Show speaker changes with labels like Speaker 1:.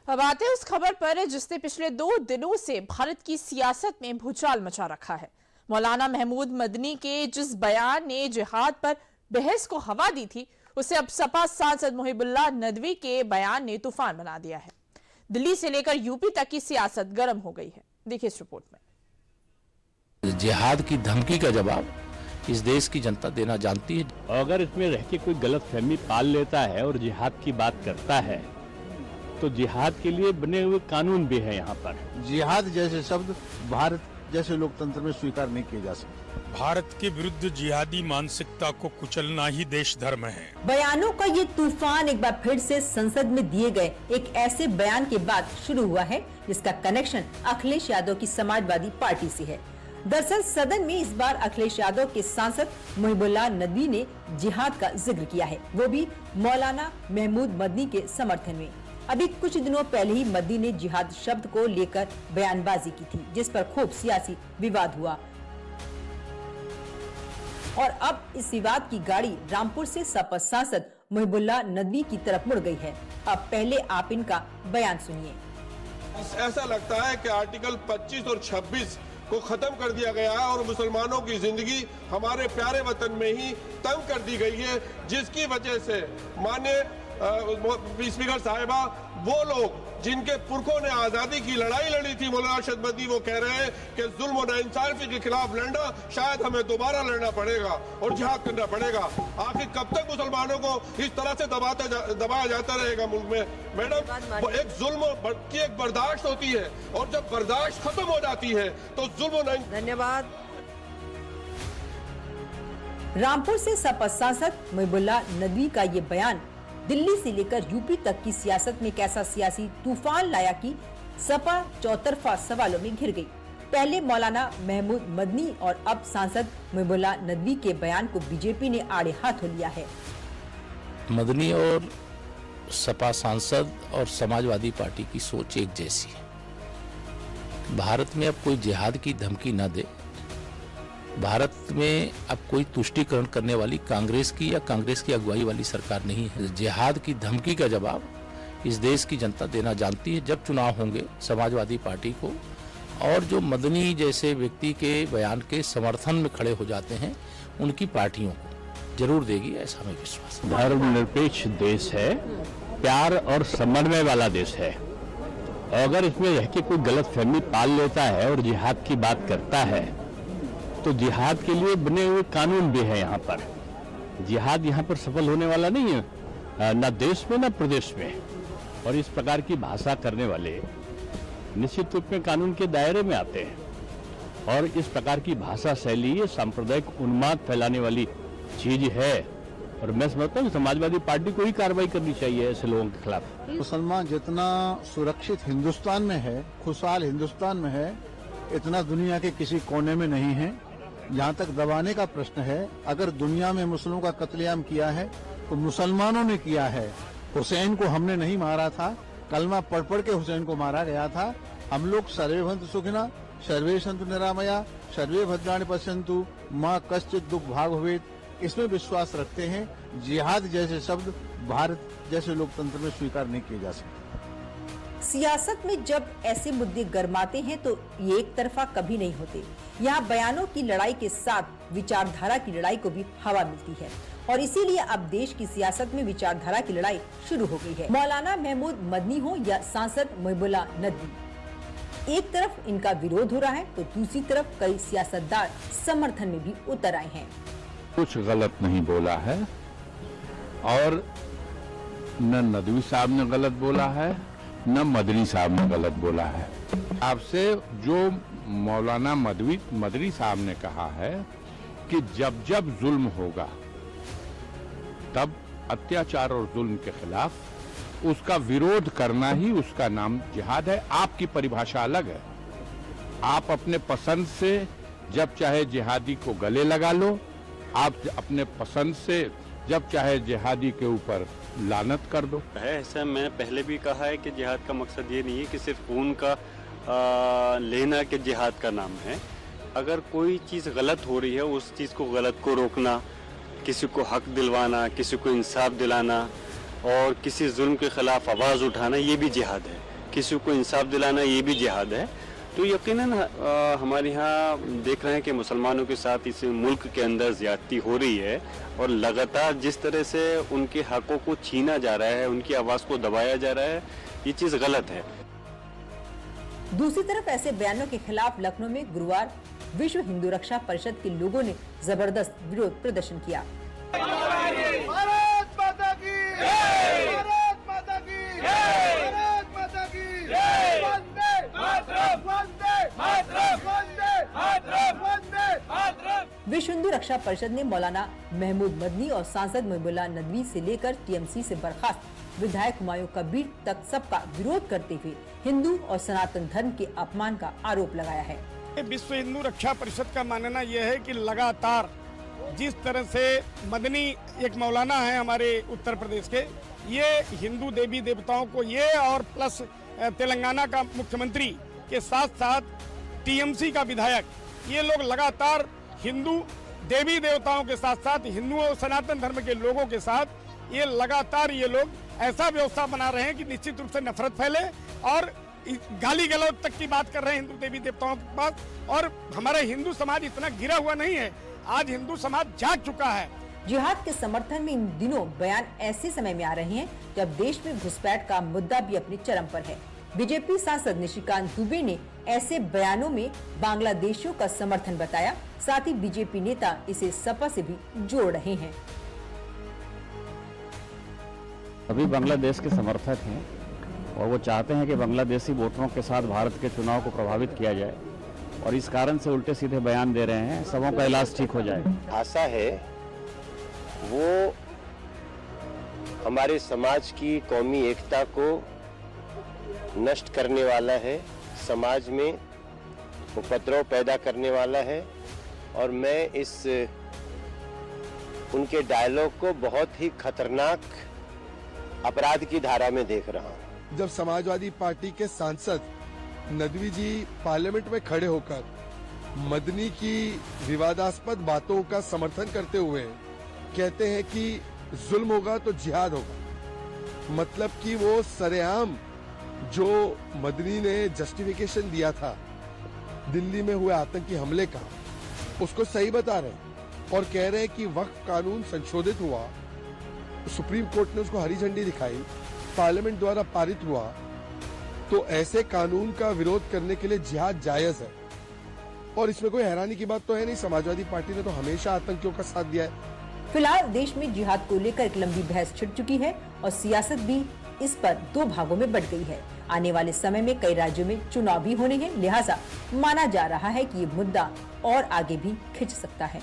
Speaker 1: अब आते हैं उस खबर पर जिसने पिछले 2 दिनों से भारत की सियासत में भूचाल मचा रखा है। मौलाना महमूद मदनी के जिस बयान ने जिहाद पर बहस को हवा दी थी, उसे अब सपा सांसद मुहिबुल्लाह नदवी के बयान ने तूफान बना दिया है। दिल्ली से लेकर यूपी तक की सियासत गर्म हो गई है। देखिए इस रिपोर्ट में।
Speaker 2: जिहाद की धमकी का जवाब इस देश की जनता देना जानती है।
Speaker 3: अगर इसमें रह के कोई गलत फहमी पाल लेता है और जिहाद की बात करता है तो जिहाद के लिए बने हुए कानून भी है यहाँ पर।
Speaker 4: जिहाद जैसे शब्द भारत जैसे लोकतंत्र में स्वीकार नहीं किए जा सकते।
Speaker 5: भारत के विरुद्ध जिहादी मानसिकता को कुचलना ही देश धर्म है।
Speaker 6: बयानों का ये तूफान एक बार फिर से संसद में दिए गए एक ऐसे बयान के बाद शुरू हुआ है जिसका कनेक्शन अखिलेश यादव की समाजवादी पार्टी से है। दरअसल सदन में इस बार अखिलेश यादव के सांसद मुहिबुल्लाह नदवी ने जिहाद का जिक्र किया है, वो भी मौलाना महमूद मदनी के समर्थन में। अभी कुछ दिनों पहले ही मदनी ने जिहाद शब्द को लेकर बयानबाजी की थी, जिस पर खूब सियासी विवाद हुआ और अब इस विवाद की गाड़ी रामपुर से सपा सांसद मुहिबुल्लाह नदवी की तरफ मुड़ गई है। अब पहले आप इनका बयान सुनिए।
Speaker 7: ऐसा लगता है कि आर्टिकल 25 और 26 को खत्म कर दिया गया है और मुसलमानों की जिंदगी हमारे प्यारे वतन में ही तंग कर दी गई है, जिसकी वजह से माननीय स्पीकर साहिबा वो लोग जिनके पुरखों ने आजादी की लड़ाई लड़ी थी, मौलाना अरशद मदनी, वो कह रहे हैं कि जुल्म और नाइंसाफी के खिलाफ लड़ना शायद हमें दोबारा लड़ना पड़ेगा और जिहाद करना पड़ेगा। आखिर कब तक मुसलमानों को इस तरह से दबाया जाता रहेगा मुल्क में? मैडम, एक जुल्म की एक बर्दाश्त होती है और जब बर्दाश्त खत्म हो जाती है तो जुल्म।
Speaker 6: धन्यवाद। रामपुर से सपा सांसद मुहिबुल्लाह नदवी का ये बयान दिल्ली से लेकर यूपी तक की सियासत में कैसा सियासी तूफान लाया कि सपा चौतरफा सवालों में घिर गई। पहले मौलाना महमूद मदनी और अब सांसद मुहिबुल्लाह नदवी के बयान को बीजेपी ने आड़े हाथों लिया है।
Speaker 2: मदनी और सपा सांसद और समाजवादी पार्टी की सोच एक जैसी है। भारत में अब कोई जिहाद की धमकी न दे। भारत में अब कोई तुष्टीकरण करने वाली कांग्रेस की या कांग्रेस की अगुवाई वाली सरकार नहीं है। जिहाद की धमकी का जवाब इस देश की जनता देना जानती है। जब चुनाव होंगे समाजवादी पार्टी को और जो मदनी जैसे व्यक्ति के बयान के समर्थन में खड़े हो जाते हैं उनकी पार्टियों को जरूर देगी, ऐसा हमें विश्वास है।
Speaker 3: धर्मनिरपेक्ष देश है, प्यार और समन्वय वाला देश है। अगर इसमें रह के कोई गलत फहमी पाल लेता है और जिहाद की बात करता है तो जिहाद के लिए बने हुए कानून भी है यहाँ पर। जिहाद यहाँ पर सफल होने वाला नहीं है, न देश में न प्रदेश में। और इस प्रकार की भाषा करने वाले निश्चित रूप में कानून के दायरे में आते हैं और इस प्रकार की भाषा शैली ये सांप्रदायिक उन्माद फैलाने वाली चीज है और मैं समझता हूँ समाजवादी पार्टी को ही कार्रवाई करनी चाहिए ऐसे लोगों के खिलाफ।
Speaker 4: मुसलमान जितना सुरक्षित हिंदुस्तान में है, खुशहाल हिंदुस्तान में है, इतना दुनिया के किसी कोने में नहीं है। जहाँ तक दबाने का प्रश्न है, अगर दुनिया में मुस्लिमों का कत्लेआम किया है तो मुसलमानों ने किया है। हुसैन को हमने नहीं मारा था, कलमा पढ़ पढ़ के हुसैन को मारा गया था। हम लोग सर्वे भवन्तु सुखिनः सर्वे सन्तु निरामया सर्वे भद्राणि पश्यन्तु मां कश्चित् दुःख भाग् भवेत्, इसमें विश्वास रखते हैं। जिहाद जैसे शब्द भारत जैसे लोकतंत्र में स्वीकार नहीं किए जा सकते।
Speaker 6: सियासत में जब ऐसे मुद्दे गरमाते हैं तो ये एक तरफा कभी नहीं होते। यहाँ बयानों की लड़ाई के साथ विचारधारा की लड़ाई को भी हवा मिलती है और इसीलिए अब देश की सियासत में विचारधारा की लड़ाई शुरू हो गई है। मौलाना महमूद मदनी हो या सांसद मुहिबुल्लाह नदवी, एक तरफ इनका विरोध हो रहा है तो दूसरी तरफ कई सियासतदार समर्थन में भी उतर आए हैं।
Speaker 8: कुछ गलत नहीं बोला है और न नदवी साहब ने गलत बोला है न मदनी साहब ने गलत बोला है। आपसे जो मौलाना मदनी साहब ने कहा है कि जब जब जुल्म होगा तब अत्याचार और जुल्म के खिलाफ उसका विरोध करना ही उसका नाम जिहाद है। आपकी परिभाषा अलग है। आप अपने पसंद से जब चाहे जिहादी को गले लगा लो, आप अपने पसंद से जब चाहे जिहादी के ऊपर लानत कर दो।
Speaker 9: है ऐसा मैंने पहले भी कहा है कि जिहाद का मकसद ये नहीं है कि सिर्फ खून का लेना के जिहाद का नाम है। अगर कोई चीज़ गलत हो रही है उस चीज़ को गलत को रोकना, किसी को हक दिलवाना, किसी को इंसाफ दिलाना और किसी जुल्म के खिलाफ आवाज़ उठाना, ये भी जिहाद है। किसी को इंसाफ दिलाना ये भी जिहाद है। तो यकीनन हमारे यहाँ देख रहे हैं कि मुसलमानों के साथ इस मुल्क के अंदर ज्यादती हो रही है और लगातार जिस तरह से उनके हकों को छीना जा रहा है, उनकी आवाज़ को दबाया जा रहा है, ये चीज़ गलत है।
Speaker 6: दूसरी तरफ ऐसे बयानों के खिलाफ लखनऊ में गुरुवार विश्व हिंदू रक्षा परिषद के लोगों ने जबरदस्त विरोध प्रदर्शन किया। विश्व हिंदू रक्षा परिषद ने मौलाना महमूद मदनी और सांसद मुहिबुल्लाह नदवी से लेकर टीएमसी से बर्खास्त विधायक हुमायूं कबीर तक सबका विरोध करते हुए हिंदू और सनातन धर्म के अपमान का आरोप लगाया है।
Speaker 10: विश्व हिंदू रक्षा परिषद का मानना यह है कि लगातार जिस तरह से मदनी एक मौलाना है हमारे उत्तर प्रदेश के, ये हिंदू देवी देवताओं को ये और प्लस तेलंगाना का मुख्यमंत्री के साथ साथ टीएमसी का विधायक, ये लोग लगातार हिंदू देवी देवताओं के साथ साथ हिंदू और सनातन धर्म के लोगों के साथ ये लगातार ये लोग ऐसा व्यवस्था बना रहे हैं कि निश्चित रूप से नफरत फैले और गाली गलौज तक की बात कर रहे हैं हिंदू देवी देवताओं के पास। और हमारा हिंदू समाज इतना गिरा हुआ नहीं है, आज हिंदू समाज जाग चुका है।
Speaker 6: जिहाद के समर्थन में इन दिनों बयान ऐसे समय में आ रहे हैं जब देश में घुसपैठ का मुद्दा भी अपने चरम पर है। बीजेपी सांसद निशिकांत दुबे ने ऐसे बयानों में बांग्लादेशियों का समर्थन बताया, साथ ही बीजेपी नेता इसे सपा से भी जोड़ रहे हैं।
Speaker 3: अभी बांग्लादेश के समर्थक हैं और वो चाहते हैं कि बांग्लादेशी वोटरों के साथ भारत के चुनाव को प्रभावित किया जाए और इस कारण से उल्टे सीधे बयान दे रहे हैं, सबों का इलाज ठीक हो जाए।
Speaker 11: आशा है वो हमारे समाज की कौमी एकता को नष्ट करने वाला है, समाज में उपद्रव पैदा करने वाला है और मैं इस उनके डायलॉग को बहुत ही खतरनाक अपराध की धारा में देख रहा हूं।
Speaker 7: जब समाजवादी पार्टी के सांसद नदवी जी पार्लियामेंट में खड़े होकर मदनी की विवादास्पद बातों का समर्थन करते हुए कहते हैं कि जुल्म होगा तो जिहाद होगा, मतलब कि वो सरेआम जो मदनी ने जस्टिफिकेशन दिया था दिल्ली में हुए आतंकी हमले का, उसको सही बता रहे हैं और कह रहे हैं कि वक्फ कानून संशोधित हुआ, सुप्रीम कोर्ट ने उसको हरी झंडी दिखाई, पार्लियामेंट द्वारा पारित हुआ, तो ऐसे कानून का विरोध करने के लिए जिहाद जायज है। और इसमें कोई हैरानी की बात तो है नहीं, समाजवादी पार्टी ने तो हमेशा आतंकियों का साथ दिया है।
Speaker 6: फिलहाल देश में जिहाद को लेकर एक लंबी बहस छिड़ चुकी है और सियासत भी इस पर दो भागों में बंट गई है। आने वाले समय में कई राज्यों में चुनाव भी होने हैं, लिहाजा माना जा रहा है कि ये मुद्दा और आगे भी खिंच सकता है।